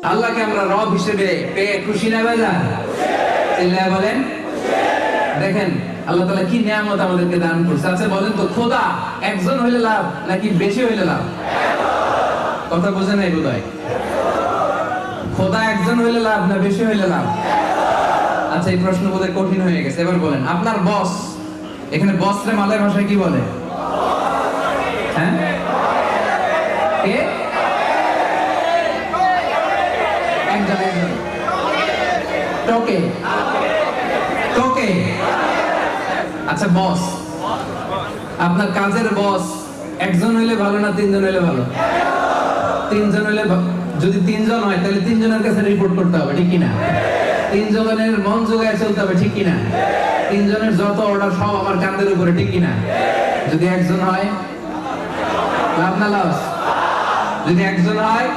আল্লাহকে আমরা রব হিসেবে পেয়ে খুশি না ভাইজান? চিল্লায় বলেন। দেখেন আল্লাহ তাআলা কি নিয়ামত আমাদেরকে দান করছে। আচ্ছা বলেন তো, খোদা একজন হইলে লাভ নাকি বেশি হইলে লাভ? কথা বুঝে নাই বোধহয়। খোদা একজন হইলে লাভ না বেশি হইলে লাভ? আচ্ছা এই প্রশ্ন বোধহয় কঠিন হয়ে গেছে। এবার বলেন, আপনার বস, এখানে বস রে মালয় ভাষায় কি বলে? হ্যাঁ, কে? একজন একজন টোকে টোকে। আচ্ছা বস, আপনার কাজের বস একজন হইলে ভালো না তিনজন হইলে ভালো? তিনজন হইলে যদি তিনজন হয় তাহলে তিনজনের কাছে রিপোর্ট করতে হবে, ঠিক কিনা? তিনজনের মন জোগায় চলতে হবে, ঠিক কিনা? তিনজনের যত অর্ডার সব আমার কাঁধের উপরে, ঠিক কিনা? যদি একজন হয় লাভ না লস? যদি একজন হয়